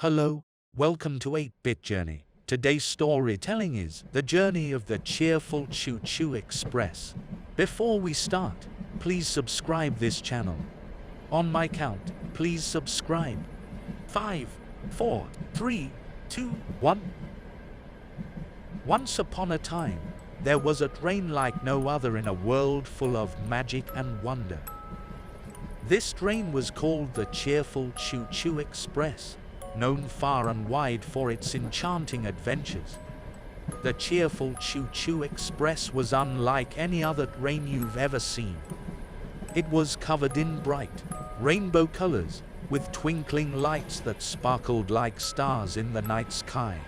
Hello, welcome to 8-Bit Journey. Today's storytelling is The Journey of the Cheerful Choo-Choo Express. Before we start, please subscribe this channel. On my count, please subscribe. 5, 4, 3, 2, 1. Once upon a time, there was a train like no other in a world full of magic and wonder. This train was called the Cheerful Choo-Choo Express, known far and wide for its enchanting adventures. The Cheerful Choo-Choo Express was unlike any other train you've ever seen. It was covered in bright, rainbow colors, with twinkling lights that sparkled like stars in the night sky.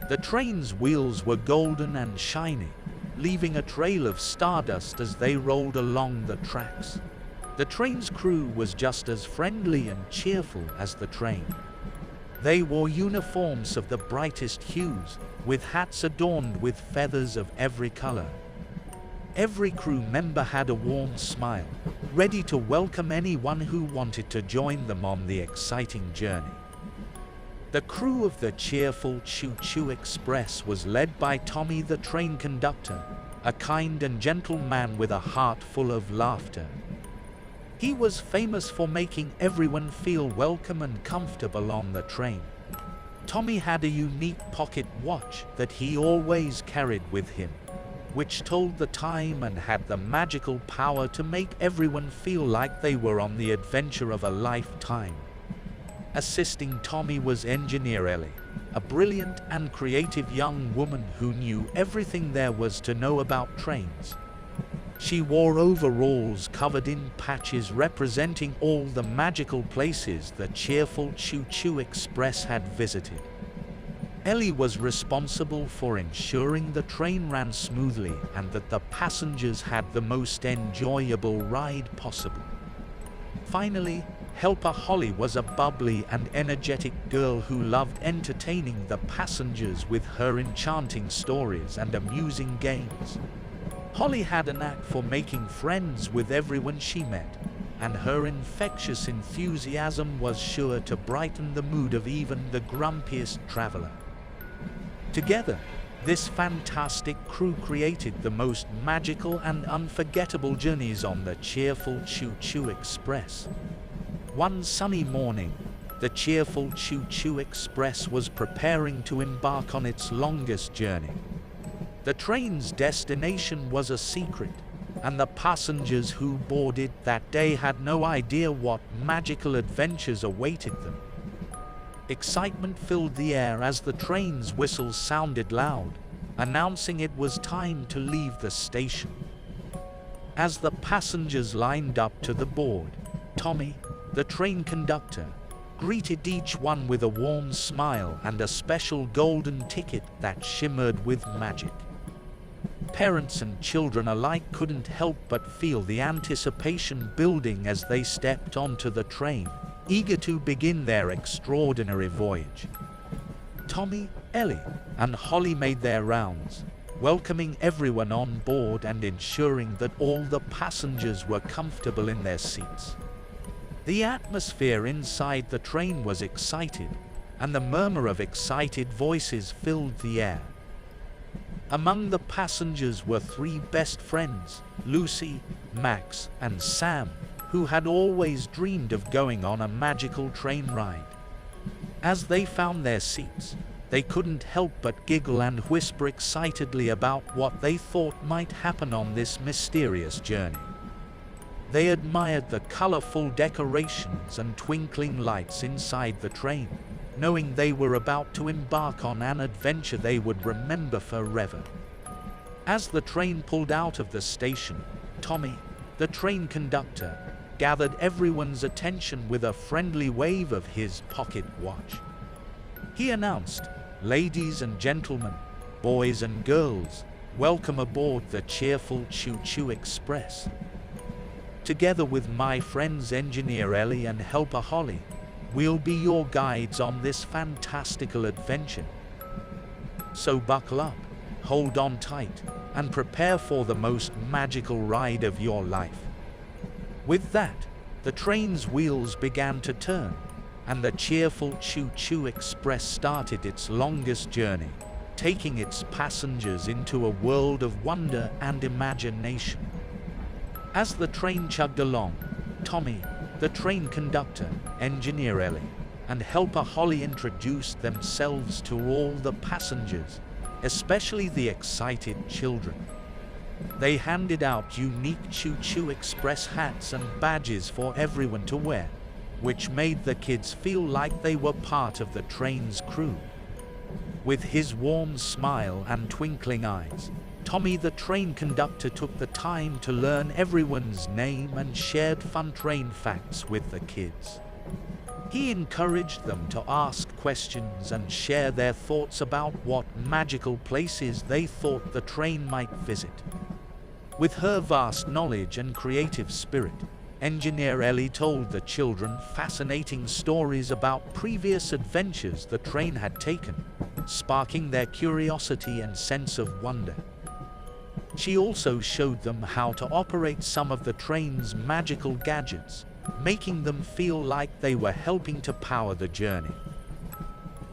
The train's wheels were golden and shiny, leaving a trail of stardust as they rolled along the tracks. The train's crew was just as friendly and cheerful as the train. They wore uniforms of the brightest hues, with hats adorned with feathers of every color. Every crew member had a warm smile, ready to welcome anyone who wanted to join them on the exciting journey. The crew of the Cheerful Choo-Choo Express was led by Tommy the train conductor, a kind and gentle man with a heart full of laughter. He was famous for making everyone feel welcome and comfortable on the train. Tommy had a unique pocket watch that he always carried with him, which told the time and had the magical power to make everyone feel like they were on the adventure of a lifetime. Assisting Tommy was Engineer Ellie, a brilliant and creative young woman who knew everything there was to know about trains. She wore overalls covered in patches representing all the magical places the Cheerful Choo-Choo Express had visited. Ellie was responsible for ensuring the train ran smoothly and that the passengers had the most enjoyable ride possible. Finally, Helper Holly was a bubbly and energetic girl who loved entertaining the passengers with her enchanting stories and amusing games. Holly had a knack for making friends with everyone she met, and her infectious enthusiasm was sure to brighten the mood of even the grumpiest traveler. Together, this fantastic crew created the most magical and unforgettable journeys on the Cheerful Choo-Choo Express. One sunny morning, the Cheerful Choo-Choo Express was preparing to embark on its longest journey. The train's destination was a secret, and the passengers who boarded that day had no idea what magical adventures awaited them. Excitement filled the air as the train's whistle sounded loud, announcing it was time to leave the station. As the passengers lined up to the board, Tommy, the train conductor, greeted each one with a warm smile and a special golden ticket that shimmered with magic. Parents and children alike couldn't help but feel the anticipation building as they stepped onto the train, eager to begin their extraordinary voyage. Tommy, Ellie, and Holly made their rounds, welcoming everyone on board and ensuring that all the passengers were comfortable in their seats. The atmosphere inside the train was excited, and the murmur of excited voices filled the air. Among the passengers were three best friends, Lucy, Max, and Sam, who had always dreamed of going on a magical train ride. As they found their seats, they couldn't help but giggle and whisper excitedly about what they thought might happen on this mysterious journey. They admired the colorful decorations and twinkling lights inside the train, knowing they were about to embark on an adventure they would remember forever. As the train pulled out of the station, Tommy, the train conductor, gathered everyone's attention with a friendly wave of his pocket watch. He announced, "Ladies and gentlemen, boys and girls, welcome aboard the Cheerful Choo-Choo Express. Together with my friends Engineer Ellie and Helper Holly, we'll be your guides on this fantastical adventure. So buckle up, hold on tight, and prepare for the most magical ride of your life." With that, the train's wheels began to turn, and the Cheerful Choo-Choo Express started its longest journey, taking its passengers into a world of wonder and imagination. As the train chugged along, Tommy, the train conductor, Engineer Ellie, and helper Holly introduced themselves to all the passengers, especially the excited children. They handed out unique Choo-Choo Express hats and badges for everyone to wear, which made the kids feel like they were part of the train's crew. With his warm smile and twinkling eyes, Tommy the train conductor took the time to learn everyone's name and shared fun train facts with the kids. He encouraged them to ask questions and share their thoughts about what magical places they thought the train might visit. With her vast knowledge and creative spirit, Engineer Ellie told the children fascinating stories about previous adventures the train had taken, sparking their curiosity and sense of wonder. She also showed them how to operate some of the train's magical gadgets, making them feel like they were helping to power the journey.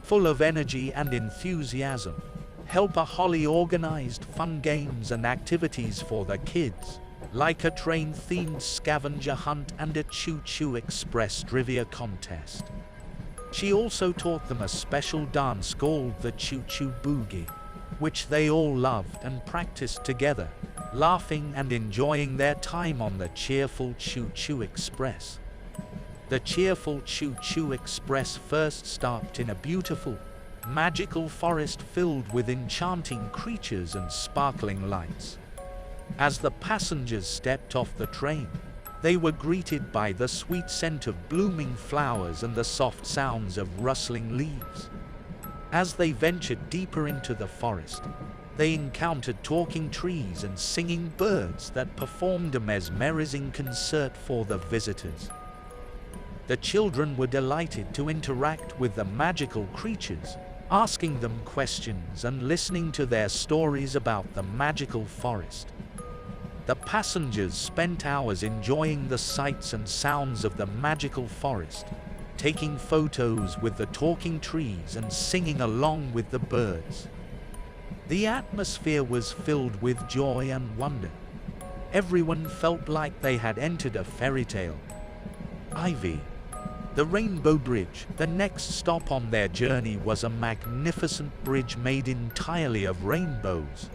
Full of energy and enthusiasm, helper Holly organized fun games and activities for the kids, like a train-themed scavenger hunt and a Choo-Choo Express trivia contest. She also taught them a special dance called the Choo-Choo Boogie, which they all loved and practiced together, laughing and enjoying their time on the Cheerful Choo-Choo Express. The Cheerful Choo-Choo Express first stopped in a beautiful, magical forest filled with enchanting creatures and sparkling lights. As the passengers stepped off the train, they were greeted by the sweet scent of blooming flowers and the soft sounds of rustling leaves. As they ventured deeper into the forest, they encountered talking trees and singing birds that performed a mesmerizing concert for the visitors. The children were delighted to interact with the magical creatures, asking them questions and listening to their stories about the magical forest. The passengers spent hours enjoying the sights and sounds of the magical forest, taking photos with the talking trees and singing along with the birds. The atmosphere was filled with joy and wonder. Everyone felt like they had entered a fairy tale. Ivy, the Rainbow Bridge, the next stop on their journey, was a magnificent bridge made entirely of rainbows.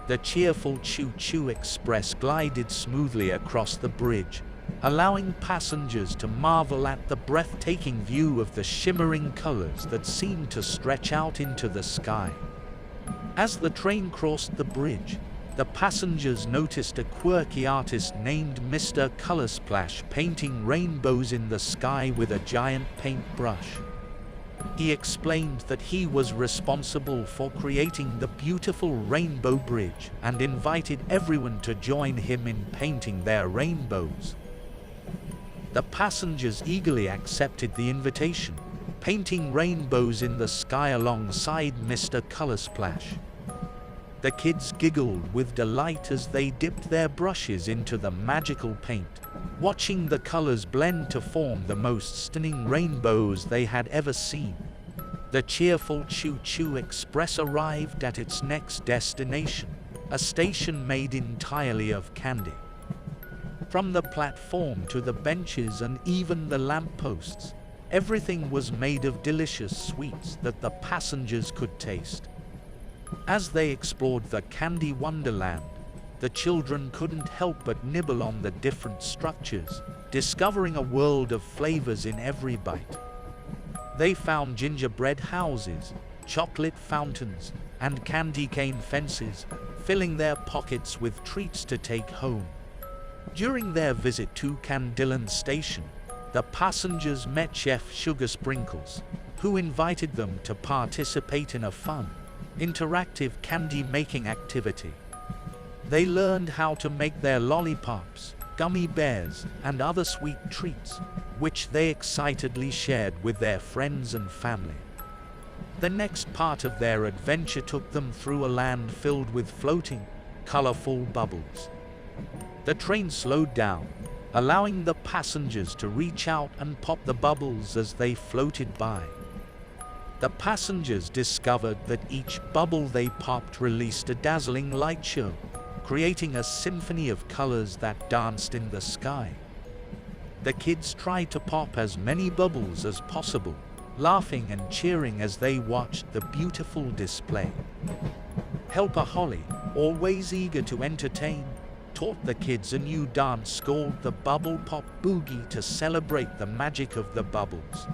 The Cheerful Choo-Choo Express glided smoothly across the bridge, allowing passengers to marvel at the breathtaking view of the shimmering colors that seemed to stretch out into the sky. As the train crossed the bridge, the passengers noticed a quirky artist named Mr. Color Splash painting rainbows in the sky with a giant paintbrush. He explained that he was responsible for creating the beautiful rainbow bridge and invited everyone to join him in painting their rainbows. The passengers eagerly accepted the invitation, painting rainbows in the sky alongside Mr. Color Splash. The kids giggled with delight as they dipped their brushes into the magical paint, watching the colors blend to form the most stunning rainbows they had ever seen. The Cheerful Choo-Choo Express arrived at its next destination, a station made entirely of candy. From the platform to the benches and even the lampposts, everything was made of delicious sweets that the passengers could taste. As they explored the Candy Wonderland, the children couldn't help but nibble on the different structures, discovering a world of flavors in every bite. They found gingerbread houses, chocolate fountains, and candy cane fences, filling their pockets with treats to take home. During their visit to Candyland station, the passengers met Chef Sugar Sprinkles, who invited them to participate in a fun, interactive candy-making activity. They learned how to make their lollipops, gummy bears, and other sweet treats, which they excitedly shared with their friends and family. The next part of their adventure took them through a land filled with floating, colorful bubbles. The train slowed down, allowing the passengers to reach out and pop the bubbles as they floated by. The passengers discovered that each bubble they popped released a dazzling light show, creating a symphony of colors that danced in the sky. The kids tried to pop as many bubbles as possible, laughing and cheering as they watched the beautiful display. Helper Holly, always eager to entertain, taught the kids a new dance called the Bubble Pop Boogie to celebrate the magic of the bubbles.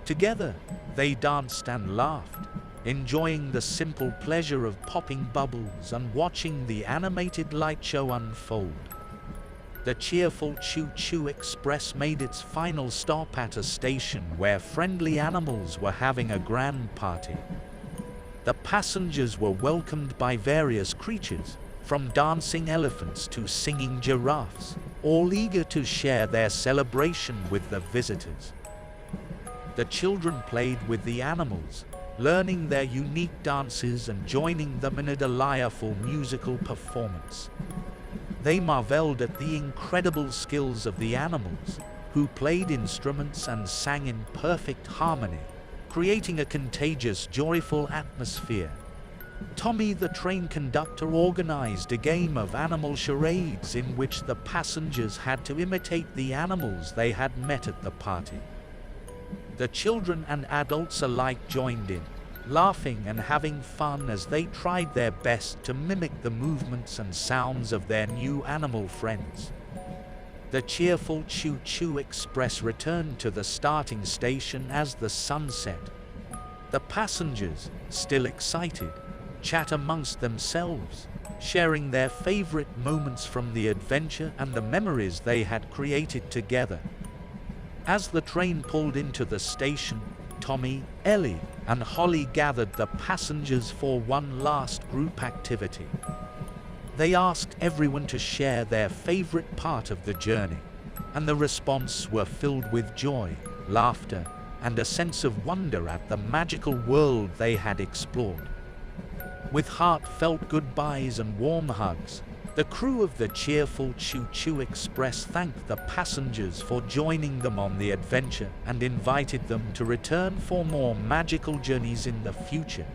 Together, they danced and laughed, enjoying the simple pleasure of popping bubbles and watching the animated light show unfold. The Cheerful Choo-Choo Express made its final stop at a station where friendly animals were having a grand party. The passengers were welcomed by various creatures, from dancing elephants to singing giraffes, all eager to share their celebration with the visitors. The children played with the animals, learning their unique dances and joining them in a delightful musical performance. They marveled at the incredible skills of the animals, who played instruments and sang in perfect harmony, creating a contagious, joyful atmosphere. Tommy, the train conductor, organized a game of animal charades in which the passengers had to imitate the animals they had met at the party. The children and adults alike joined in, laughing and having fun as they tried their best to mimic the movements and sounds of their new animal friends. The Cheerful Choo-Choo Express returned to the starting station as the sun set. The passengers, still excited, chat amongst themselves, sharing their favorite moments from the adventure and the memories they had created together. As the train pulled into the station, Tommy, Ellie, and Holly gathered the passengers for one last group activity. They asked everyone to share their favorite part of the journey, and the responses were filled with joy, laughter, and a sense of wonder at the magical world they had explored. With heartfelt goodbyes and warm hugs, the crew of the Cheerful Choo-Choo Express thanked the passengers for joining them on the adventure and invited them to return for more magical journeys in the future.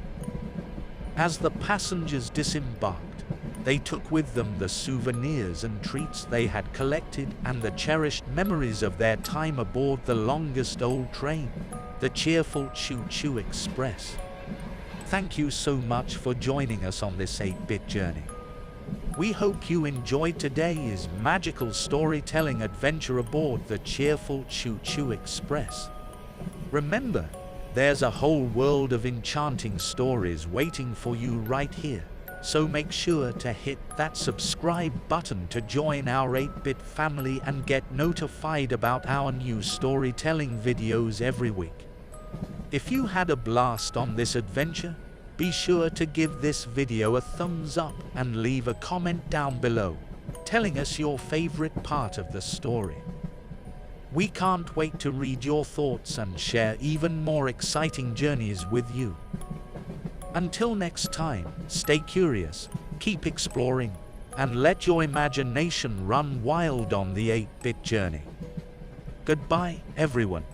As the passengers disembarked, they took with them the souvenirs and treats they had collected and the cherished memories of their time aboard the longest old train, the Cheerful Choo-Choo Express. Thank you so much for joining us on this 8-bit journey. We hope you enjoyed today's magical storytelling adventure aboard the Cheerful Choo-Choo Express. Remember, there's a whole world of enchanting stories waiting for you right here, so make sure to hit that subscribe button to join our 8-bit family and get notified about our new storytelling videos every week. If you had a blast on this adventure, be sure to give this video a thumbs up and leave a comment down below, telling us your favorite part of the story. We can't wait to read your thoughts and share even more exciting journeys with you. Until next time, stay curious, keep exploring, and let your imagination run wild on the 8-bit journey. Goodbye, everyone.